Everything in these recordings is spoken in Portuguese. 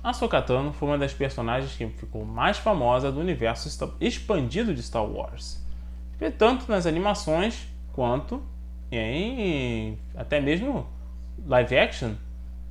Ahsoka Tano foi uma das personagens que ficou mais famosa do universo expandido de Star Wars, tanto nas animações quanto em até mesmo live action.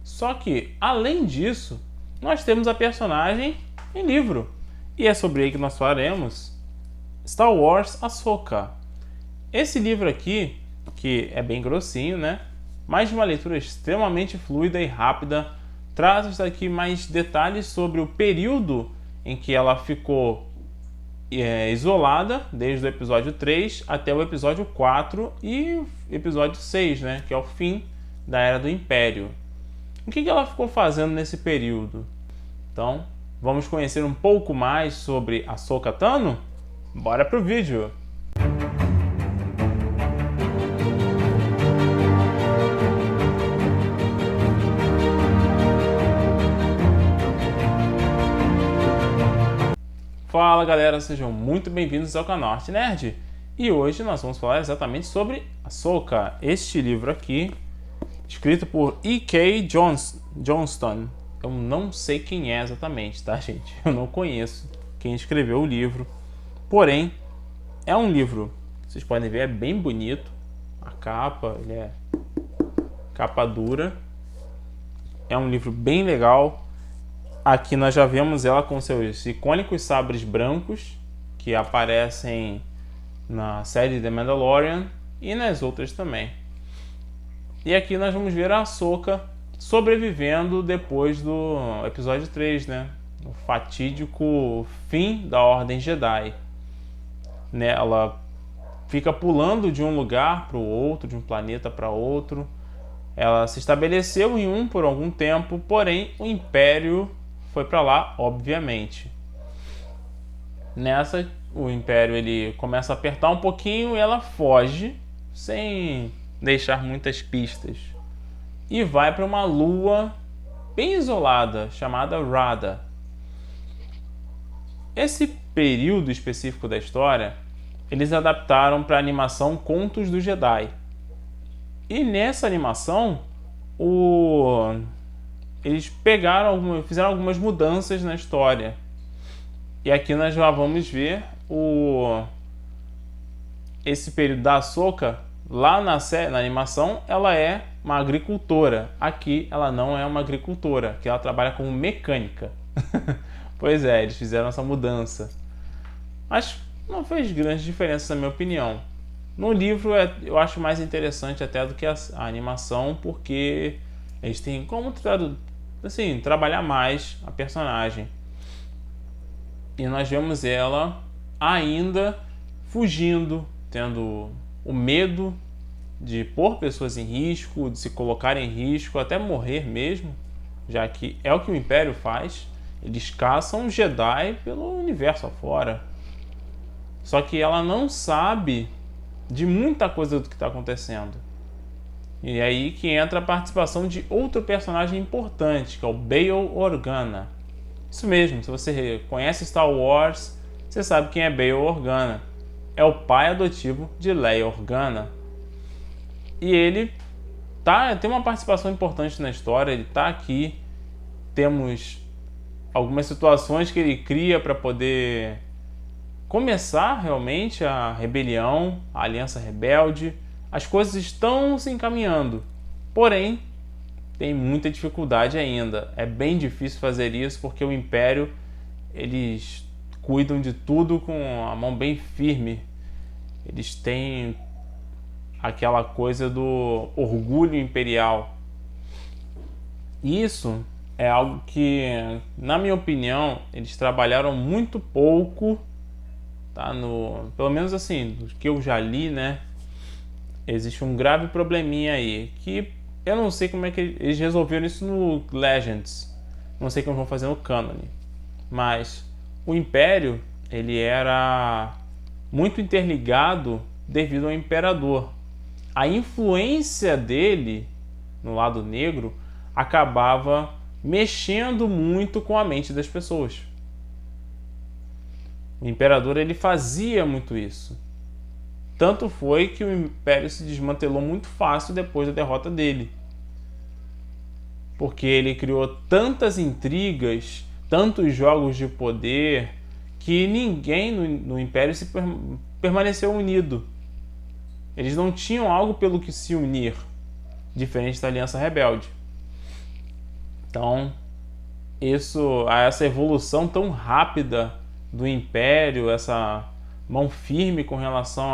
Só que, além disso, nós temos a personagem em livro, e é sobre ele que nós falaremos: Star Wars Ahsoka. Esse livro aqui, que é bem grossinho, né? Mas de uma leitura extremamente fluida e rápida, traz aqui mais detalhes sobre o período em que ela ficou isolada, desde o episódio 3 até o episódio 4 e episódio 6, né? Que é o fim da Era do Império. O que ela ficou fazendo nesse período? Então, vamos conhecer um pouco mais sobre Ahsoka Tano? Bora pro vídeo! Fala galera, sejam muito bem-vindos ao canal Arte Nerd. E hoje nós vamos falar exatamente sobre Ahsoka, este livro aqui, escrito por E.K. Johnston. Eu não sei quem é exatamente, tá, gente? Eu não conheço quem escreveu o livro. Porém, é um livro, vocês podem ver, é bem bonito. A capa, ele é capa dura. É um livro bem legal. Aqui nós já vemos ela com seus icônicos sabres brancos, que aparecem na série The Mandalorian e nas outras também. E aqui nós vamos ver a Ahsoka sobrevivendo depois do episódio 3, né? O fatídico fim da Ordem Jedi. Né? Ela fica pulando de um lugar para o outro, de um planeta para outro. Ela se estabeleceu em um por algum tempo, porém o Império foi para lá, obviamente. Nessa, o Império ele começa a apertar um pouquinho e ela foge, sem deixar muitas pistas. E vai para uma lua bem isolada, chamada Rada. Esse período específico da história, eles adaptaram para a animação Contos do Jedi. E nessa animação, eles fizeram algumas mudanças na história. E aqui nós já vamos ver esse período da Ahsoka. Lá na animação, ela é uma agricultora. Aqui, ela não é uma agricultora, aqui ela trabalha como mecânica. Pois é, eles fizeram essa mudança. Mas não fez grande diferença, na minha opinião. No livro, eu acho mais interessante até do que a animação, porque eles têm como trabalhar mais a personagem. E nós vemos ela ainda fugindo, tendo o medo de pôr pessoas em risco, de se colocar em risco, até morrer mesmo, já que é o que o Império faz. Eles caçam Jedi pelo universo afora. Só que ela não sabe de muita coisa do que está acontecendo. E é aí que entra a participação de outro personagem importante, que é o Bail Organa. Isso mesmo, se você conhece Star Wars, você sabe quem é Bail Organa. É o pai adotivo de Leia Organa. E ele tem uma participação importante na história, ele está aqui. Temos algumas situações que ele cria para poder começar realmente a rebelião, a aliança rebelde. As coisas estão se encaminhando, porém tem muita dificuldade ainda. É bem difícil fazer isso porque o Império, eles cuidam de tudo com a mão bem firme. Eles têm aquela coisa do orgulho imperial. Isso é algo que, na minha opinião, eles trabalharam muito pouco, tá? Pelo menos assim, do que eu já li, né? Existe um grave probleminha aí, que eu não sei como é que eles resolveram isso no Legends. Não sei como vão fazer no Canon. Mas o Império, ele era muito interligado devido ao Imperador. A influência dele no lado negro acabava mexendo muito com a mente das pessoas. O Imperador, ele fazia muito isso. Tanto foi que o Império se desmantelou muito fácil depois da derrota dele. porque ele criou tantas intrigas, tantos jogos de poder, que ninguém no Império permaneceu unido. Eles não tinham algo pelo que se unir, diferente da Aliança Rebelde. Então, essa evolução tão rápida do Império, essa mão firme com relação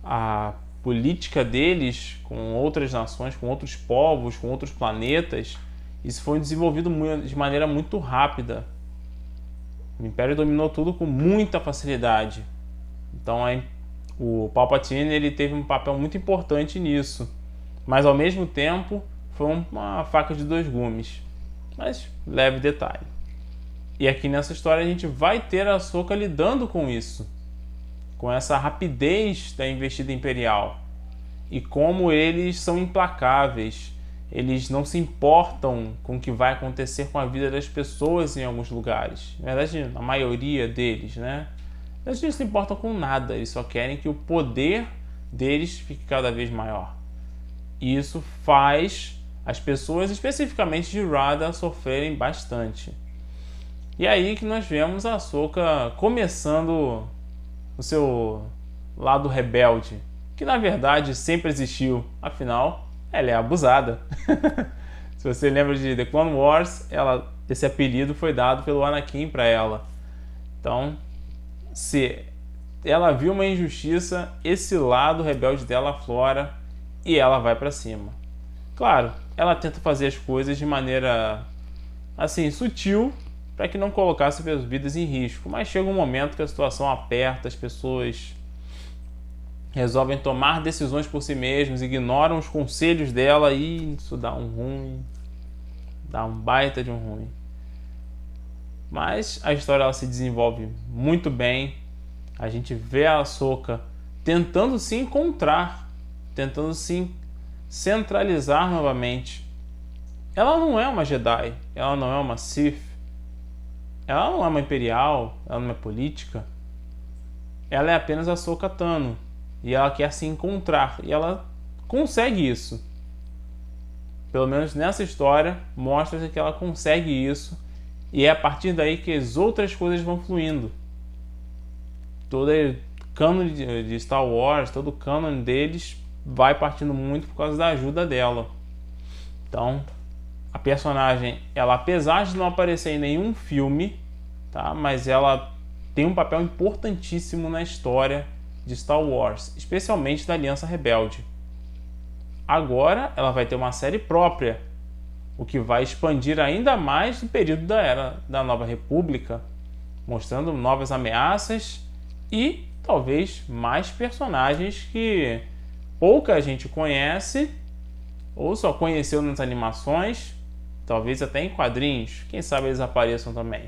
à política deles com outras nações, com outros povos, com outros planetas, isso foi desenvolvido de maneira muito rápida. O Império dominou tudo com muita facilidade. Então o Palpatine ele teve um papel muito importante nisso, mas ao mesmo tempo foi uma faca de dois gumes. Mas leve detalhe. E aqui nessa história a gente vai ter a Ahsoka lidando com isso, com essa rapidez da investida imperial e como eles são implacáveis. Eles não se importam com o que vai acontecer com a vida das pessoas em alguns lugares. Na verdade, a maioria deles, né? Eles não se importam com nada, eles só querem que o poder deles fique cada vez maior. E isso faz as pessoas, especificamente de Rada, sofrerem bastante. E aí que nós vemos a Ahsoka começando o seu lado rebelde, que na verdade sempre existiu, afinal, ela é abusada. Se você lembra de The Clone Wars, esse apelido foi dado pelo Anakin para ela. Então, se ela viu uma injustiça, esse lado rebelde dela aflora e ela vai para cima. Claro, ela tenta fazer as coisas de maneira assim sutil para que não colocasse suas vidas em risco, mas chega um momento que a situação aperta, as pessoas resolvem tomar decisões por si mesmos, ignoram os conselhos dela e isso dá um ruim, dá um baita de um ruim. Mas a história ela se desenvolve muito bem. A gente vê a Ahsoka tentando se encontrar, tentando se centralizar novamente. Ela não é uma Jedi, ela não é uma Sith, ela não é uma Imperial, ela não é política. Ela é apenas a Ahsoka Tano e ela quer se encontrar e ela consegue isso. Pelo menos nessa história mostra que ela consegue isso e é a partir daí que as outras coisas vão fluindo. Todo o canon de Star Wars, todo o canon deles vai partindo muito por causa da ajuda dela. Então, a personagem, ela apesar de não aparecer em nenhum filme, tá? Mas ela tem um papel importantíssimo na história de Star Wars, especialmente da Aliança Rebelde. Agora ela vai ter uma série própria, o que vai expandir ainda mais o período da Era da Nova República, mostrando novas ameaças e talvez mais personagens que pouca gente conhece ou só conheceu nas animações, talvez até em quadrinhos, quem sabe eles apareçam também.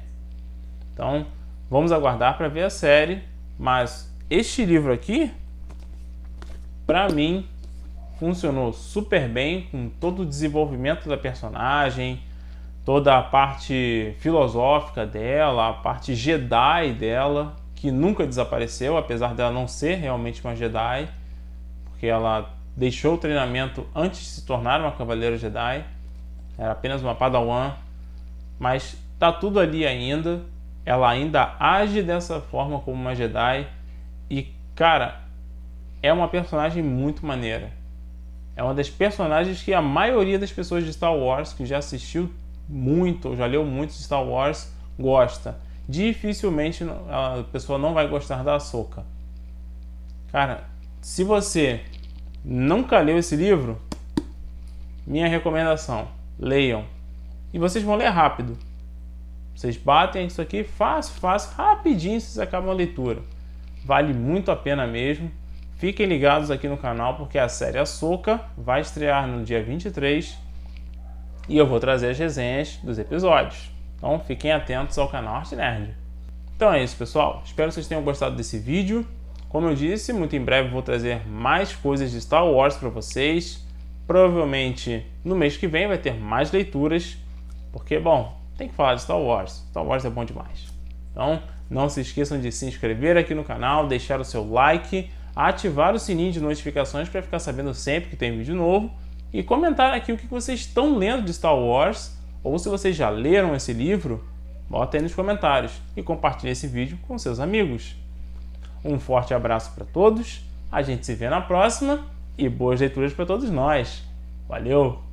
Então vamos aguardar para ver a série, mas este livro aqui, para mim, funcionou super bem com todo o desenvolvimento da personagem, toda a parte filosófica dela, a parte Jedi dela, que nunca desapareceu, apesar dela não ser realmente uma Jedi, porque ela deixou o treinamento antes de se tornar uma Cavaleira Jedi, era apenas uma Padawan, mas tá tudo ali ainda, ela ainda age dessa forma como uma Jedi e, cara, é uma personagem muito maneira. É uma das personagens que a maioria das pessoas de Star Wars, que já assistiu muito, ou já leu muito de Star Wars, gosta. Dificilmente a pessoa não vai gostar da Ahsoka. Cara, se você nunca leu esse livro, minha recomendação, leiam. E vocês vão ler rápido. Vocês batem isso aqui fácil, rapidinho vocês acabam a leitura. Vale muito a pena mesmo. Fiquem ligados aqui no canal porque a série Ahsoka vai estrear no dia 23 e eu vou trazer as resenhas dos episódios. Então fiquem atentos ao canal Arte Nerd. Então é isso, pessoal. Espero que vocês tenham gostado desse vídeo. Como eu disse, muito em breve vou trazer mais coisas de Star Wars para vocês. Provavelmente no mês que vem vai ter mais leituras, porque, bom, tem que falar de Star Wars. Star Wars é bom demais. Então não se esqueçam de se inscrever aqui no canal, deixar o seu like, ativar o sininho de notificações para ficar sabendo sempre que tem vídeo novo e comentar aqui o que vocês estão lendo de Star Wars, ou se vocês já leram esse livro, bota aí nos comentários e compartilhe esse vídeo com seus amigos. Um forte abraço para todos, a gente se vê na próxima e boas leituras para todos nós. Valeu!